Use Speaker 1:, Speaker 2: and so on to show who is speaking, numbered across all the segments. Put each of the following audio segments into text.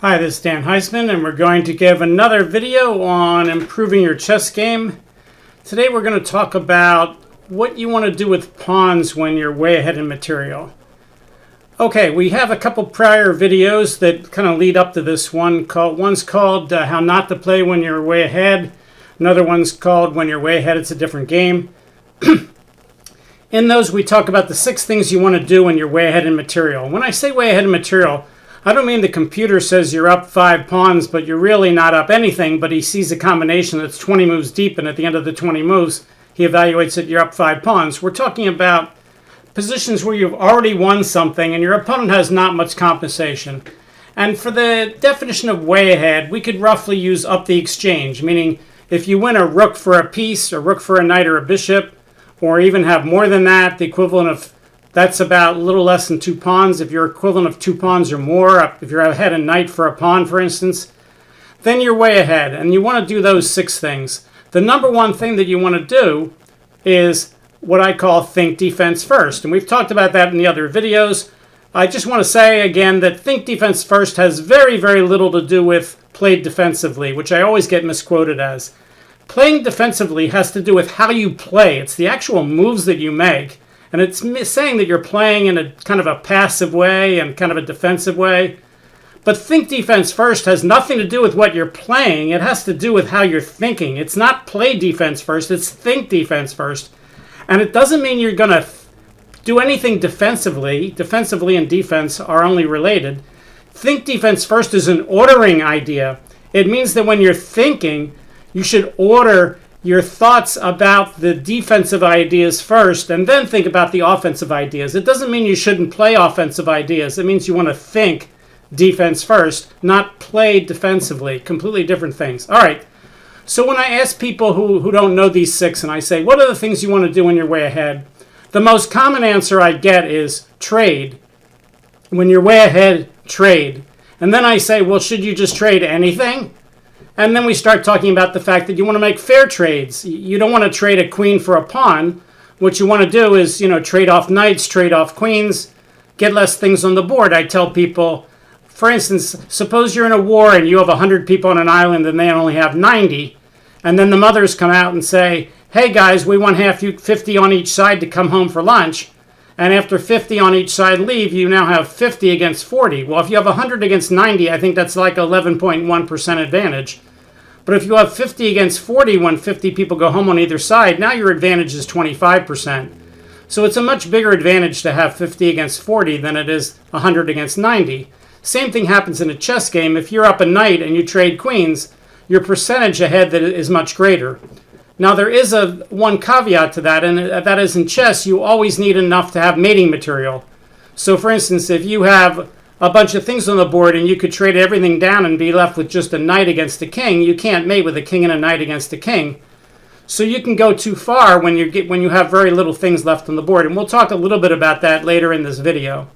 Speaker 1: Hi, this is Dan Heisman, and we're going to give another video on improving your chess game. Today we're going to talk about what you want to do with pawns when you're way ahead in material. Okay, we have a couple prior videos that kind of lead up to this one. One's called How Not to Play When You're Way Ahead. Another one's called When You're Way Ahead, It's a Different Game. In those, we talk about the 6 things you want to do when you're way ahead in material. When I say way ahead in material, I don't mean the computer says you're up 5 pawns, but you're really not up anything, but he sees a combination that's 20 moves deep, and at the end of the 20 moves, he evaluates that you're up 5 pawns. We're talking about positions where you've already won something and your opponent has not much compensation. And for the definition of way ahead, we could roughly use up the exchange, meaning if you win a rook for a piece, a rook for a knight or a bishop, or even have more than that, the equivalent of that's about a little less than 2 pawns. If you're equivalent of 2 pawns or more, if you're ahead a knight for a pawn, for instance, then you're way ahead. And you want to do those 6 things. The number one thing that you want to do is what I call think defense first. And we've talked about that in the other videos. I just want to say again that think defense first has very, very little to do with played defensively, which I always get misquoted as. Playing defensively has to do with how you play. It's the actual moves that you make. And it's saying that you're playing in a kind of a passive way and kind of a defensive way. But think defense first has nothing to do with what you're playing. It has to do with how you're thinking. It's not play defense first. It's think defense first. And it doesn't mean you're going to do anything defensively. Defensively and defense are only related. Think defense first is an ordering idea. It means that when you're thinking, you should order your thoughts about the defensive ideas first and then think about the offensive ideas. It doesn't mean you shouldn't play offensive ideas. It means you want to think defense first, not play defensively. Completely different things. All right. So when I ask people who don't know these 6 and I say, what are the things you want to do when you're way ahead? The most common answer I get is trade. When you're way ahead, trade. And then I say, well, should you just trade anything? And then we start talking about the fact that you want to make fair trades. You don't want to trade a queen for a pawn. What you want to do is, trade off knights, trade off queens, get less things on the board. I tell people, for instance, suppose you're in a war and you have 100 people on an island and they only have 90. And then the mothers come out and say, hey guys, we want 50 on each side to come home for lunch. And after 50 on each side leave, you now have 50 against 40. Well, if you have 100 against 90, I think that's like 11.1% advantage. But if you have 50 against 40 when 50 people go home on either side, now your advantage is 25%. So it's a much bigger advantage to have 50 against 40 than it is 100 against 90. Same thing happens in a chess game. If you're up a knight and you trade queens, your percentage ahead that is much greater. Now there is one caveat to that, and that is in chess you always need enough to have mating material. So for instance, if you have a bunch of things on the board and you could trade everything down and be left with just a knight against a king, you can't mate with a king and a knight against a king. So you can go too far when you have very little things left on the board, and we'll talk a little bit about that later in this video.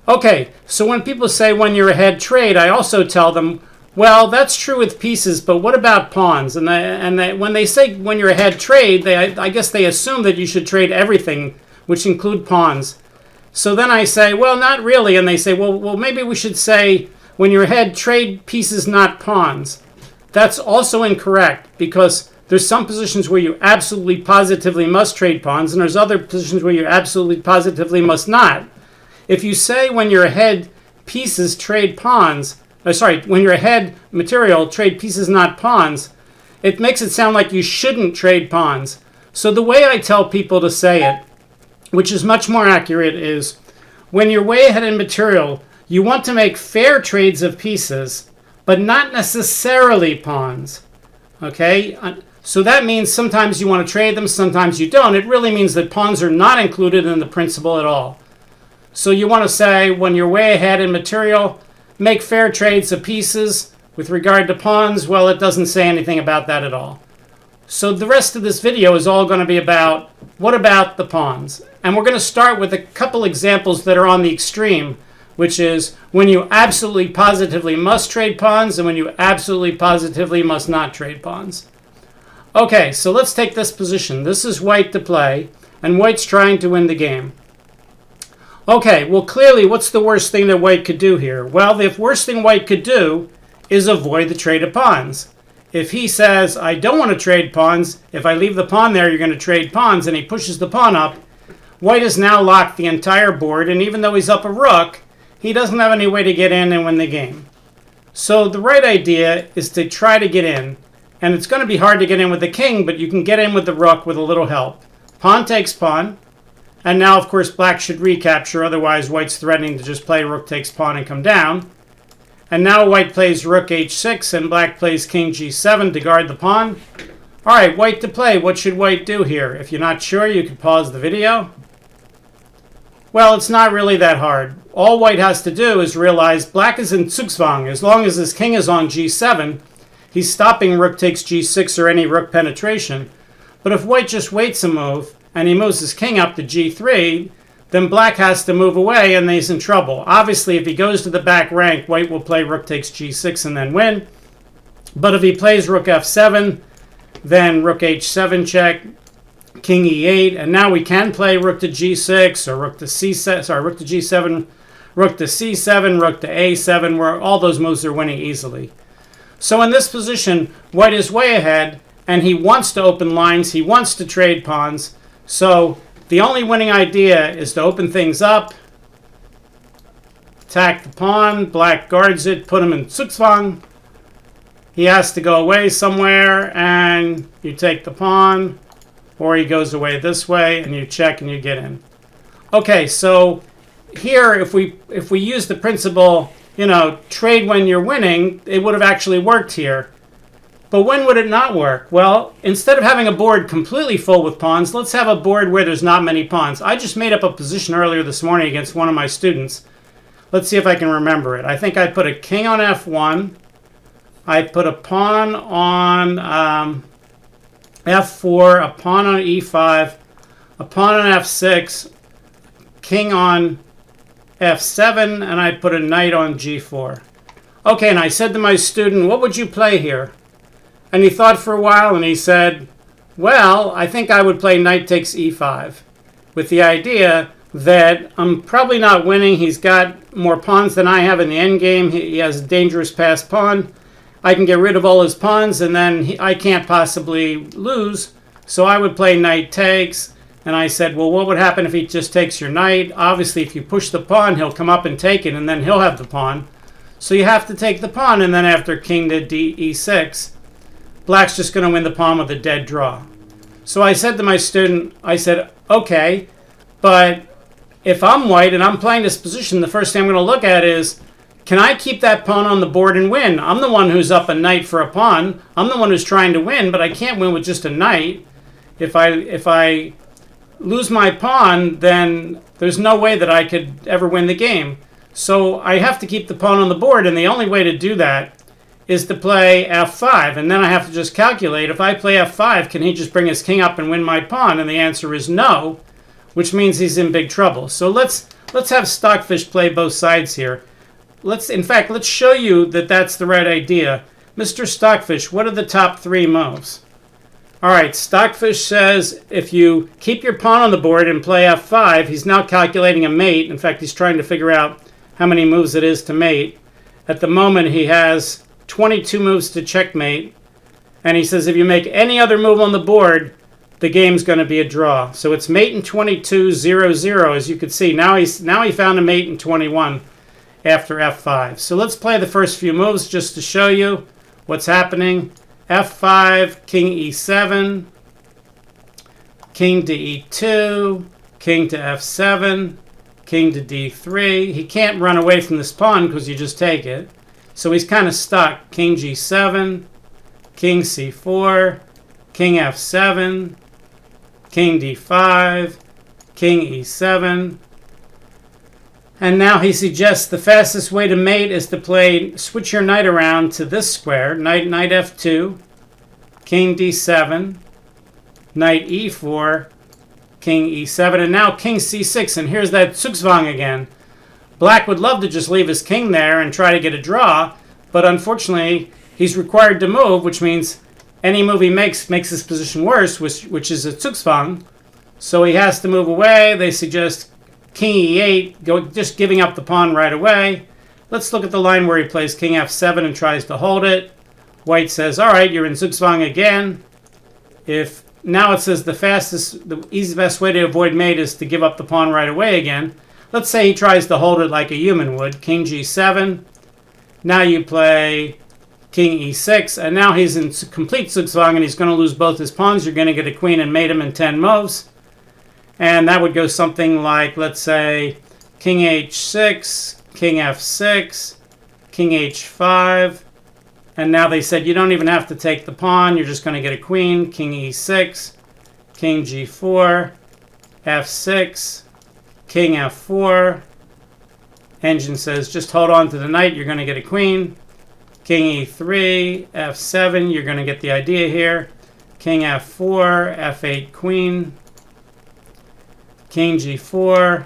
Speaker 1: Okay, so when people say when you're ahead trade, I also tell them, well, that's true with pieces, but what about pawns? And when they say when you're ahead trade, I guess they assume that you should trade everything, which include pawns. So then I say, well, not really. And they say, well, maybe we should say when you're ahead, trade pieces, not pawns. That's also incorrect because there's some positions where you absolutely positively must trade pawns, and there's other positions where you absolutely positively must not. If you say when you're ahead pieces, trade pawns, when you're ahead material, trade pieces, not pawns, it makes it sound like you shouldn't trade pawns. So the way I tell people to say it, which is much more accurate, is when you're way ahead in material, you want to make fair trades of pieces, but not necessarily pawns. Okay? So that means sometimes you want to trade them, sometimes you don't. It really means that pawns are not included in the principle at all. So you want to say when you're way ahead in material, make fair trades of pieces. With regard to pawns, well, it doesn't say anything about that at all. So the rest of this video is all going to be about what about the pawns? And we're going to start with a couple examples that are on the extreme, which is when you absolutely positively must trade pawns and when you absolutely positively must not trade pawns. Okay, so let's take this position. This is white to play, and white's trying to win the game. Okay, well, clearly, what's the worst thing that white could do here? Well, the worst thing white could do is avoid the trade of pawns. If he says, I don't want to trade pawns, if I leave the pawn there, you're going to trade pawns, and he pushes the pawn up, white has now locked the entire board, and even though he's up a rook, he doesn't have any way to get in and win the game. So the right idea is to try to get in, and it's going to be hard to get in with the king, but you can get in with the rook with a little help. Pawn takes pawn, and now, of course, black should recapture, otherwise white's threatening to just play rook takes pawn and come down. And now white plays rook h6 and black plays king g7 to guard the pawn. All right, white to play. What should white do here? If you're not sure, you can pause the video. Well, it's not really that hard. All white has to do is realize black is in zugzwang. As long as his king is on g7, he's stopping rook takes g6 or any rook penetration. But if white just waits a move and he moves his king up to g3, then black has to move away and he's in trouble. Obviously, if he goes to the back rank, white will play rook takes g6 and then win. But if he plays rook f7, then rook h7 check, king e8, and now we can play rook to g6 or rook to c7, sorry, rook to g7, rook to c7, rook to a7, where all those moves are winning easily. So in this position, white is way ahead, and he wants to open lines, he wants to trade pawns. So the only winning idea is to open things up, attack the pawn, black guards it, put him in zugzwang. He has to go away somewhere, and you take the pawn, or he goes away this way, and you check and you get in. Okay, so here, if we use the principle, trade when you're winning, it would have actually worked here. But when would it not work? Well, instead of having a board completely full with pawns, let's have a board where there's not many pawns. I just made up a position earlier this morning against one of my students. Let's see if I can remember it. I think I put a king on f1. I put a pawn on f4, a pawn on e5, a pawn on f6, king on f7, and I put a knight on g4. Okay, and I said to my student, what would you play here? And he thought for a while, and he said, well, I think I would play knight takes e5, with the idea that I'm probably not winning. He's got more pawns than I have in the endgame. He has a dangerous passed pawn. I can get rid of all his pawns, and then I can't possibly lose. So I would play knight takes. And I said, well, what would happen if he just takes your knight? Obviously, if you push the pawn, he'll come up and take it, and then he'll have the pawn. So you have to take the pawn, and then after king to e6, black's just going to win the pawn with a dead draw. So I said to my student, I said, okay, but if I'm white and I'm playing this position, the first thing I'm going to look at is, can I keep that pawn on the board and win? I'm the one who's up a knight for a pawn. I'm the one who's trying to win, but I can't win with just a knight. If I lose my pawn, then there's no way that I could ever win the game. So I have to keep the pawn on the board, and the only way to do that is to play f5. And then I have to just calculate, if I play f5, can he just bring his king up and win my pawn? And the answer is no, which means he's in big trouble. So let's have Stockfish play both sides here. Let's show you that that's the right idea. Mr. Stockfish, what are the top 3 moves? All right, Stockfish says if you keep your pawn on the board and play f5, he's now calculating a mate. In fact, he's trying to figure out how many moves it is to mate. At the moment, he has 22 moves to checkmate. And he says if you make any other move on the board, the game's going to be a draw. So it's mate in 22, 0, 0, as you can see. Now he found a mate in 21 after f5. So let's play the first few moves just to show you what's happening. f5, king e7, king to e2, king to f7, king to d3. He can't run away from this pawn because you just take it. So he's kind of stuck. King g7, king c4, king f7, king d5, king e7. And now he suggests the fastest way to mate is to switch your knight around to this square. Knight f2, king d7, knight e4, king e7, and now king c6. And here's that zugzwang again. Black would love to just leave his king there and try to get a draw, but unfortunately he's required to move, which means any move he makes his position worse, which is a zugzwang. So he has to move away. They suggest king e8, just giving up the pawn right away. Let's look at the line where he plays king f7 and tries to hold it. White says, all right, you're in Zugzwang again. Now it says the easiest best way to avoid mate is to give up the pawn right away again. Let's say he tries to hold it like a human would. King g7. Now you play king e6, and now he's in complete Zugzwang, and he's going to lose both his pawns. You're going to get a queen and mate him in 10 moves. And that would go something like, let's say, king h6, king f6, king h5. And now they said you don't even have to take the pawn. You're just going to get a queen, king e6, king g4, f6, king f4. Engine says just hold on to the knight. You're going to get a queen. King e3, f7. You're going to get the idea here. King f4, f8 queen. King g4.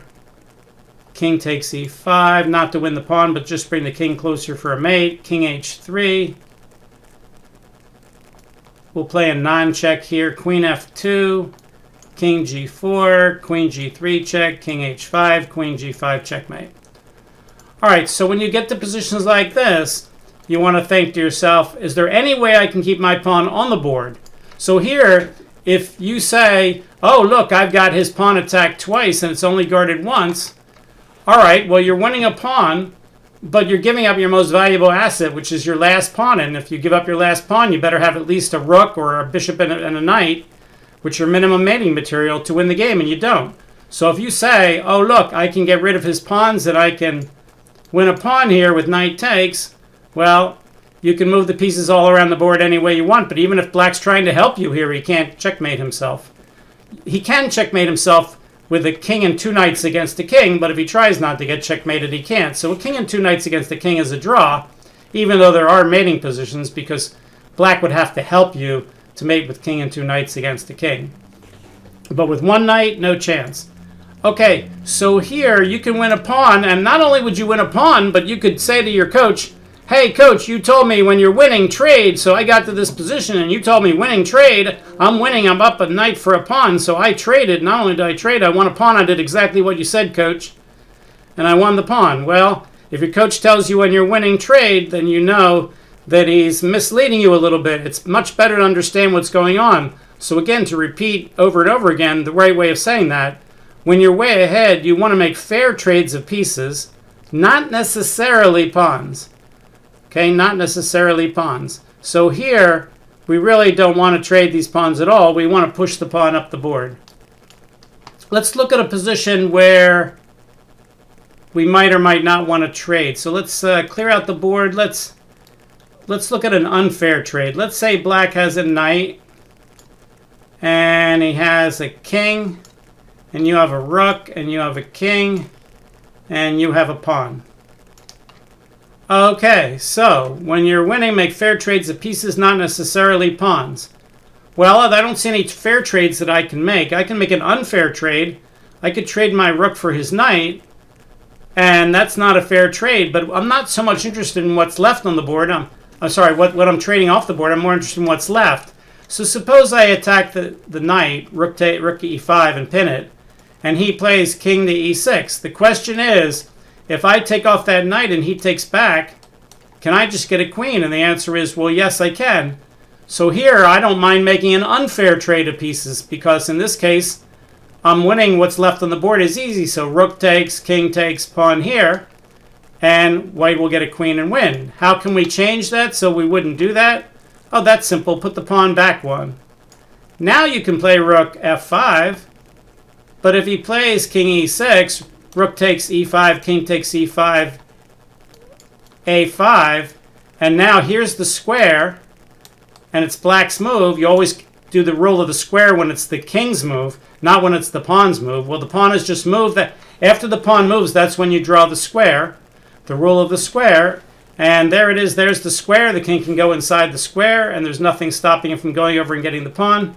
Speaker 1: King takes e5. Not to win the pawn, but just bring the king closer for a mate. King h3. We'll play a non-check here. Queen f2. King g4. Queen g3 check. King h5. Queen g5 checkmate. All right, so when you get to positions like this, you want to think to yourself, is there any way I can keep my pawn on the board? So here, if you say, oh, look, I've got his pawn attacked twice and it's only guarded once, all right, well, you're winning a pawn, but you're giving up your most valuable asset, which is your last pawn. And if you give up your last pawn, you better have at least a rook or a bishop and a knight, which are minimum mating material to win the game, and you don't. So if you say, oh, look, I can get rid of his pawns and I can win a pawn here with knight takes, well, you can move the pieces all around the board any way you want, but even if black's trying to help you here, he can't checkmate himself. He can checkmate himself with a king and two knights against a king, but if he tries not to get checkmated, he can't. So a king and two knights against a king is a draw, even though there are mating positions, because black would have to help you to mate with king and two knights against a king. But with one knight, no chance. Okay, so here you can win a pawn, and not only would you win a pawn, but you could say to your coach, hey, coach, you told me when you're winning, trade, so I got to this position, and you told me winning, trade. I'm winning, I'm up a knight for a pawn, so I traded. Not only did I trade, I won a pawn. I did exactly what you said, coach, and I won the pawn. Well, if your coach tells you when you're winning, trade, then you know that he's misleading you a little bit. It's much better to understand what's going on. So again, to repeat over and over again, the right way of saying that, when you're way ahead, you want to make fair trades of pieces, not necessarily pawns. Okay, not necessarily pawns. So here, we really don't want to trade these pawns at all. We want to push the pawn up the board. Let's look at a position where we might or might not want to trade. So let's clear out the board. Let's look at an unfair trade. Let's say black has a knight, and he has a king, and you have a rook, and you have a king, and you have a pawn. Okay, so when you're winning, make fair trades of pieces, not necessarily pawns. Well, I don't see any fair trades that I can make. I can make an unfair trade. I could trade my rook for his knight, and that's not a fair trade, but I'm not so much interested in what's left on the board. I'm sorry, what I'm trading off the board. I'm more interested in what's left. So suppose I attack the knight, rook e5, and pin it, and he plays king to e6. The question is, if I take off that knight and he takes back, can I just get a queen? And the answer is, well, yes, I can. So here, I don't mind making an unfair trade of pieces, because in this case, I'm winning. What's left on the board is easy. So rook takes, king takes, pawn here, and white will get a queen and win. How can we change that so we wouldn't do that? Oh, that's simple. Put the pawn back one. Now you can play rook f5, but if he plays king e6, rook takes e5, king takes e5, a5, and now here's the square, and it's black's move. You always do the rule of the square when it's the king's move, not when it's the pawn's move. Well, the pawn has just moved. That after the pawn moves, that's when you draw the square, the rule of the square, and there it is. There's the square. The king can go inside the square, and there's nothing stopping him from going over and getting the pawn.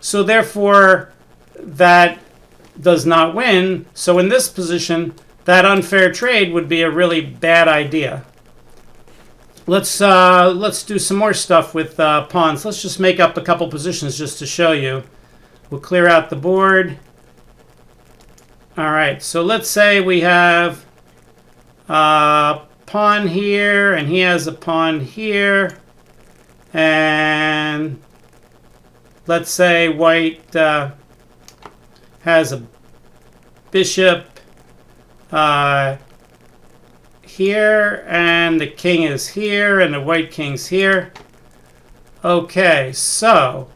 Speaker 1: So therefore, that does not win. So in this position, that unfair trade would be a really bad idea. Let's do some more stuff with pawns. Let's just make up a couple positions just to show you. We'll clear out the board. All right, so let's say we have a pawn here, and he has a pawn here, and let's say white has a bishop here, and the king is here, and the white king's here. Okay, so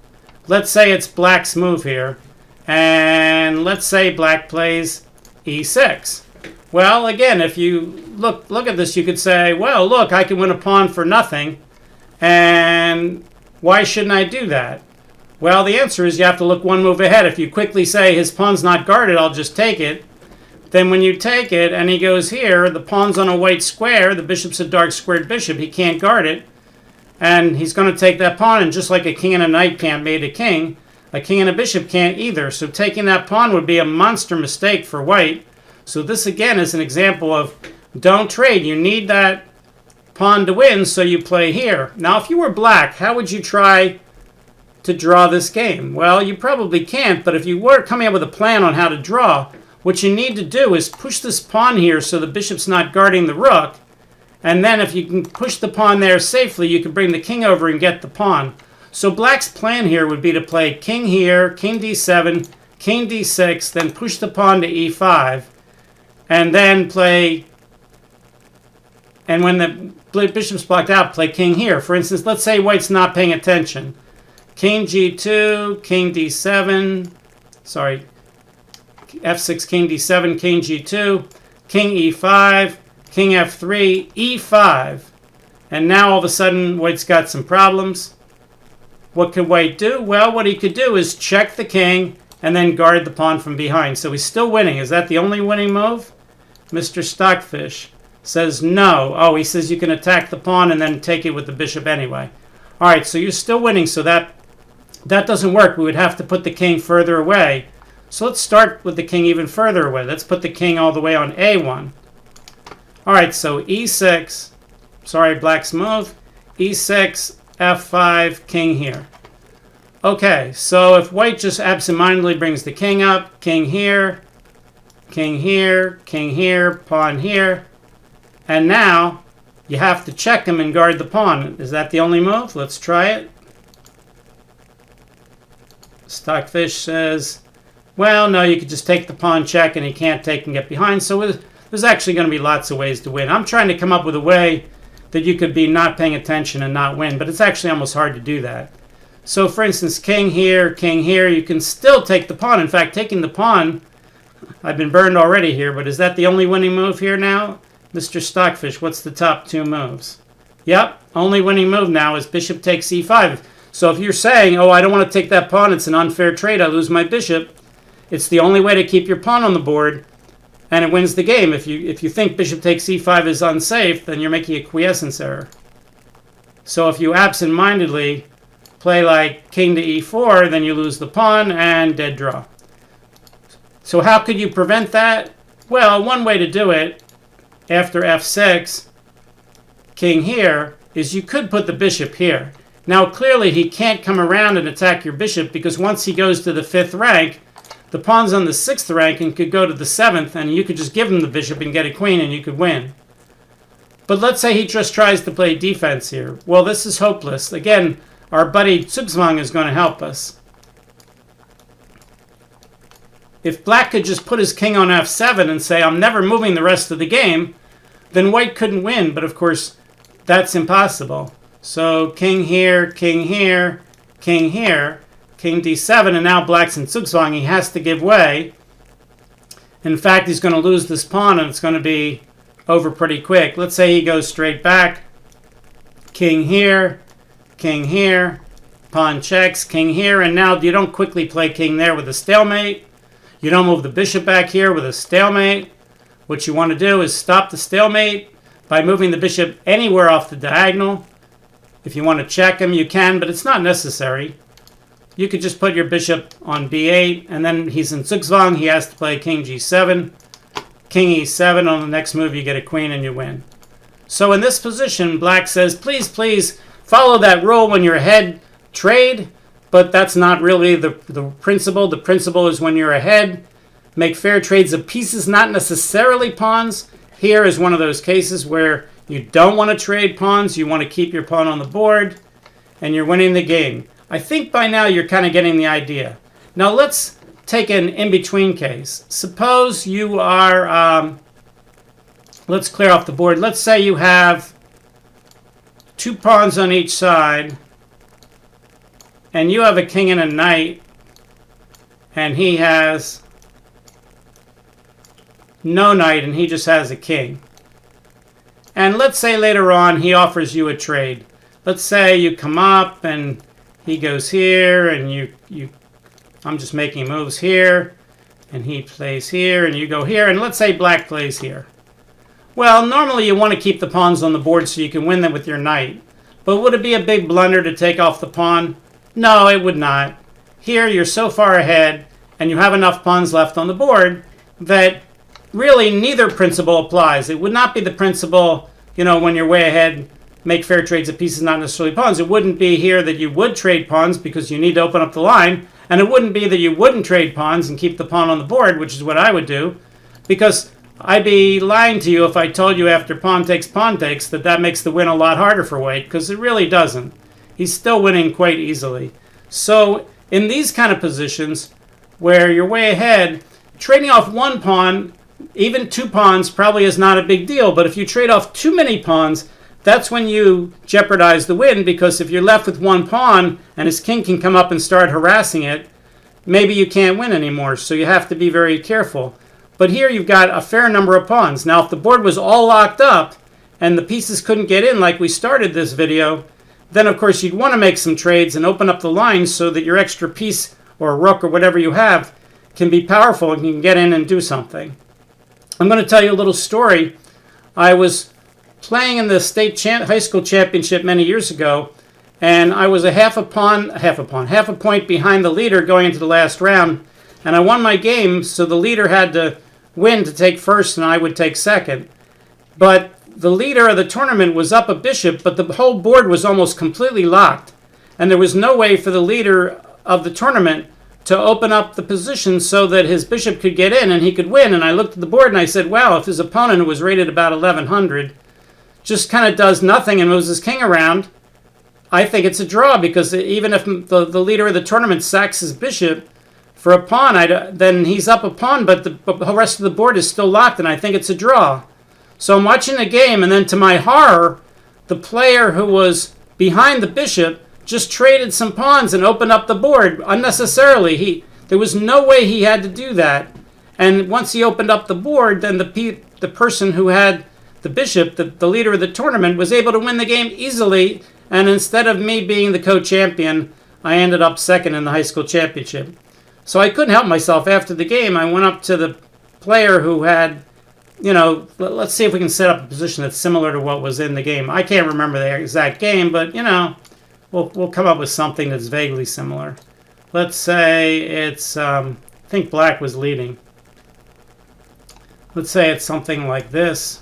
Speaker 1: let's say it's black's move here, and let's say black plays e6. Well, again, if you look at this, you could say, well, look, I can win a pawn for nothing, and why shouldn't I do that? Well, the answer is you have to look one move ahead. If you quickly say his pawn's not guarded, I'll just take it, then when you take it and he goes here, the pawn's on a white square, the bishop's a dark squared bishop, he can't guard it, and he's going to take that pawn, and just like a king and a knight can't mate a king and a bishop can't either. So taking that pawn would be a monster mistake for white. So this again is an example of don't trade. You need that pawn to win, so you play here. Now if you were black, how would you try to draw this game? Well, you probably can't, but if you were coming up with a plan on how to draw, what you need to do is push this pawn here so the bishop's not guarding the rook, and then if you can push the pawn there safely, you can bring the king over and get the pawn. So black's plan here would be to play king here, king d7, king d6, then push the pawn to e5, and then play, and when the bishop's blocked out, play king here. For instance, let's say white's not paying attention. King g2, king d7, sorry, f6, king d7, king g2, king e5, king f3, e5. And now all of a sudden white's got some problems. What could white do? Well, what he could do is check the king and then guard the pawn from behind. So he's still winning. Is that the only winning move? Mr. Stockfish says no. Oh, he says you can attack the pawn and then take it with the bishop anyway. All right, so you're still winning, so that doesn't work. We would have to put the king further away. So let's start with the king even further away. Let's put the king all the way on a1. All right, so e6, sorry, black's move, e6, f5, king here. Okay, so if white just absentmindedly brings the king up, king here, king here, king here, pawn here, and now you have to check him and guard the pawn. Is that the only move? Let's try it. Stockfish says, well, no, you could just take the pawn check and he can't take and get behind. So there's actually going to be lots of ways to win. I'm trying to come up with a way that you could be not paying attention and not win, but it's actually almost hard to do that. So for instance, king here, you can still take the pawn. In fact, taking the pawn, I've been burned already here, but is that the only winning move here now? Mr. Stockfish, what's the top two moves? Yep, only winning move now is bishop takes e5. So if you're saying, oh, I don't want to take that pawn, it's an unfair trade, I lose my bishop, it's the only way to keep your pawn on the board, and it wins the game. If you think bishop takes e5 is unsafe, then you're making a quiescence error. So if you absent-mindedly play like king to e4, then you lose the pawn and dead draw. So how could you prevent that? Well, one way to do it, after f6, king here, is you could put the bishop here. Now clearly he can't come around and attack your bishop, because once he goes to the 5th rank, the pawn's on the 6th rank and could go to the 7th, and you could just give him the bishop and get a queen and you could win. But let's say he just tries to play defense here. Well, this is hopeless. Again, our buddy Zugzwang is going to help us. If black could just put his king on f7 and say, I'm never moving the rest of the game, then white couldn't win. But of course, that's impossible. So king here, king here, king here, king d7, and now black's in Zugzwang. He has to give way. In fact, he's going to lose this pawn, and it's going to be over pretty quick. Let's say he goes straight back. King here, pawn checks, king here, and now you don't quickly play king there with a stalemate. You don't move the bishop back here with a stalemate. What you want to do is stop the stalemate by moving the bishop anywhere off the diagonal. If you want to check him, you can, but it's not necessary. You could just put your bishop on b8, and then he's in Zugzwang. He has to play king g7, king e7. On the next move, you get a queen and you win. So in this position, black says, please, please follow that rule when you're ahead, trade. But that's not really the principle. The principle is when you're ahead, make fair trades of pieces, not necessarily pawns. Here is one of those cases where you don't want to trade pawns. You want to keep your pawn on the board, and you're winning the game. I think by now you're kind of getting the idea. Now let's take an in-between case. Suppose you are, let's clear off the board. Let's say you have 2 pawns on each side, and you have a king and a knight, and he has no knight, and he just has a king. And let's say later on he offers you a trade. Let's say you come up and he goes here, and I'm just making moves here, and he plays here, and you go here, and let's say black plays here. Well, normally you want to keep the pawns on the board so you can win them with your knight. But would it be a big blunder to take off the pawn? No, it would not. Here you're so far ahead, and you have enough pawns left on the board that really neither principle applies. It would not be the principle, when you're way ahead, make fair trades of pieces, not necessarily pawns. It wouldn't be here that you would trade pawns because you need to open up the line. And it wouldn't be that you wouldn't trade pawns and keep the pawn on the board, which is what I would do. Because I'd be lying to you if I told you after pawn takes that makes the win a lot harder for white, because it really doesn't. He's still winning quite easily. So in these kind of positions where you're way ahead, trading off 1 pawn, even 2 pawns, probably is not a big deal. But if you trade off too many pawns, that's when you jeopardize the win, because if you're left with 1 pawn and his king can come up and start harassing it, maybe you can't win anymore. So you have to be very careful. But here you've got a fair number of pawns. Now, if the board was all locked up and the pieces couldn't get in like we started this video, then of course you'd want to make some trades and open up the lines so that your extra piece or rook or whatever you have can be powerful and you can get in and do something. I'm going to tell you a little story. I was playing in the state high school championship many years ago, and I was a half a point behind the leader going into the last round, and I won my game, so the leader had to win to take first and I would take second. But the leader of the tournament was up a bishop, but the whole board was almost completely locked, and there was no way for the leader of the tournament to open up the position so that his bishop could get in and he could win. And I looked at the board and I said, wow, if his opponent, who was rated about 1100, just kind of does nothing and moves his king around, I think it's a draw, because even if the leader of the tournament sacks his bishop for a pawn, then he's up a pawn, but the rest of the board is still locked, and I think it's a draw. So I'm watching the game, and then to my horror, the player who was behind the bishop just traded some pawns and opened up the board unnecessarily. There was no way he had to do that. And once he opened up the board, then the person who had the bishop, the leader of the tournament, was able to win the game easily. And instead of me being the co-champion, I ended up second in the high school championship. So I couldn't help myself. After the game, I went up to the player who had, let's see if we can set up a position that's similar to what was in the game. I can't remember the exact game, but, we'll come up with something that's vaguely similar. Let's say it's, I think black was leading. Let's say it's something like this.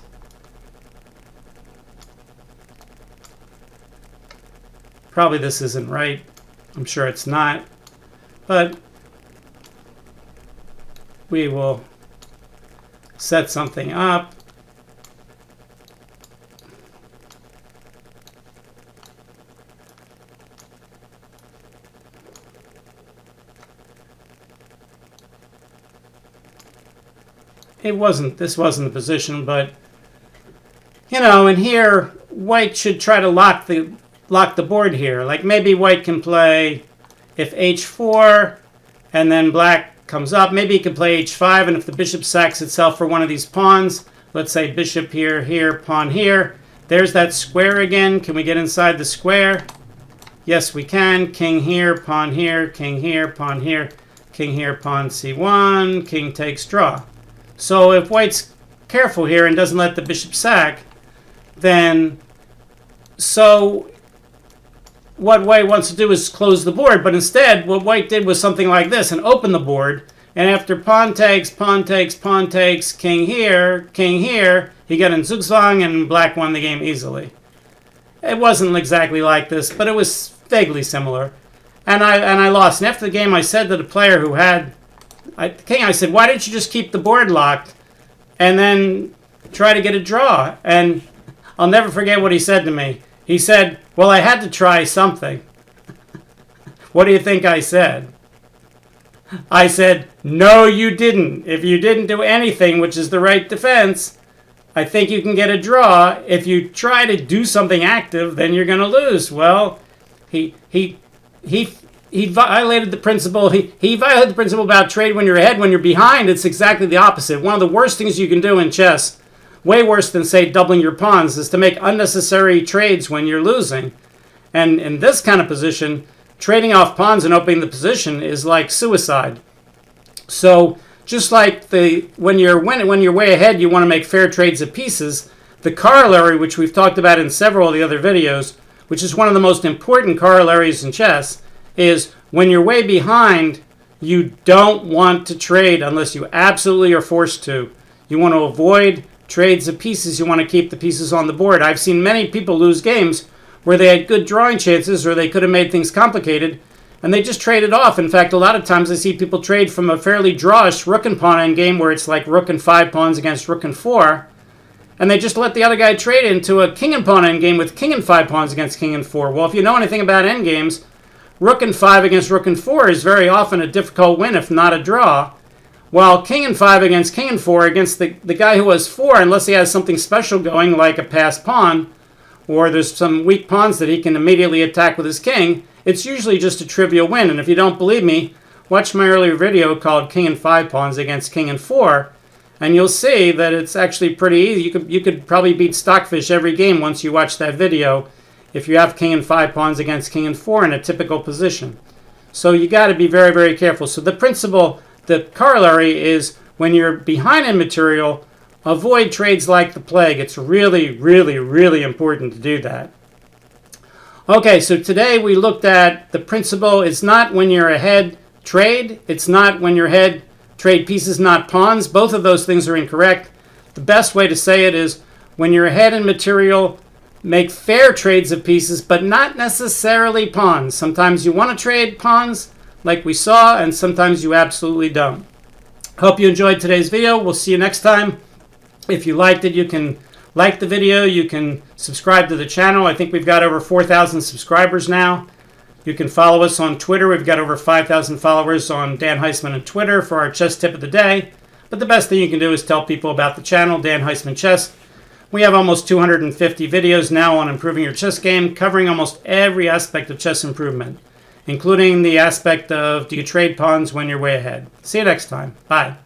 Speaker 1: Probably this isn't right. I'm sure it's not. But we will set something up. This wasn't the position, but, and here, white should try to lock the board here. Like maybe white can play if h4, and then black comes up. Maybe he can play h5, and if the bishop sacks itself for one of these pawns, let's say bishop here, here, pawn here. There's that square again. Can we get inside the square? Yes, we can. King here, pawn here, king here, pawn here, king here, pawn c1, king takes draw. So if white's careful here and doesn't let the bishop sack, then what white wants to do is close the board. But instead, what white did was something like this and open the board. And after pawn takes, pawn takes, pawn takes, king here, he got in zugzwang and black won the game easily. It wasn't exactly like this, but it was vaguely similar. And I lost. And after the game, I said to the player who had King, I said, why didn't you just keep the board locked and then try to get a draw? And I'll never forget what he said to me. He said, well, I had to try something. What do you think I said? I said, no, you didn't. If you didn't do anything, which is the right defense, I think you can get a draw. If you try to do something active, then you're going to lose. Well, he violated the principle. He violated the principle about trade when you're ahead. When you're behind, it's exactly the opposite. One of the worst things you can do in chess, way worse than, say, doubling your pawns, is to make unnecessary trades when you're losing. And in this kind of position, trading off pawns and opening the position is like suicide. So just like when you're way ahead, you want to make fair trades of pieces. The corollary, which we've talked about in several of the other videos, which is one of the most important corollaries in chess, is when you're way behind, you don't want to trade unless you absolutely are forced to. You want to avoid trades of pieces. You want to keep the pieces on the board. I've seen many people lose games where they had good drawing chances or they could have made things complicated, and they just traded off. In fact, a lot of times I see people trade from a fairly drawish rook and pawn endgame where it's like rook and 5 pawns against rook and 4, and they just let the other guy trade into a king and pawn endgame with king and 5 pawns against king and 4. Well, if you know anything about endgames, rook and 5 against rook and 4 is very often a difficult win, if not a draw, while king and 5 against king and 4 against the guy who has 4, unless he has something special going like a passed pawn, or there's some weak pawns that he can immediately attack with his king, it's usually just a trivial win. And if you don't believe me, watch my earlier video called King and 5 Pawns against King and 4, and you'll see that it's actually pretty easy. You could probably beat Stockfish every game once you watch that video if you have King and 5 Pawns against King and 4 in a typical position. So you got to be very, very careful. So the principle, the corollary is when you're behind in material, avoid trades like the plague. It's really, really, really important to do that. Okay, so today we looked at the principle. It's not when you're ahead, trade. It's not when you're ahead, trade pieces, not pawns. Both of those things are incorrect. The best way to say it is when you're ahead in material, make fair trades of pieces, but not necessarily pawns. Sometimes you want to trade pawns, like we saw, and sometimes you absolutely don't. Hope you enjoyed today's video. We'll see you next time. If you liked it, you can like the video. You can subscribe to the channel. I think we've got over 4,000 subscribers now. You can follow us on Twitter. We've got over 5,000 followers on Dan Heisman on Twitter for our chess tip of the day. But the best thing you can do is tell people about the channel, Dan Heisman Chess. We have almost 250 videos now on improving your chess game, covering almost every aspect of chess improvement, including the aspect of do you trade pawns when you're way ahead. See you next time. Bye.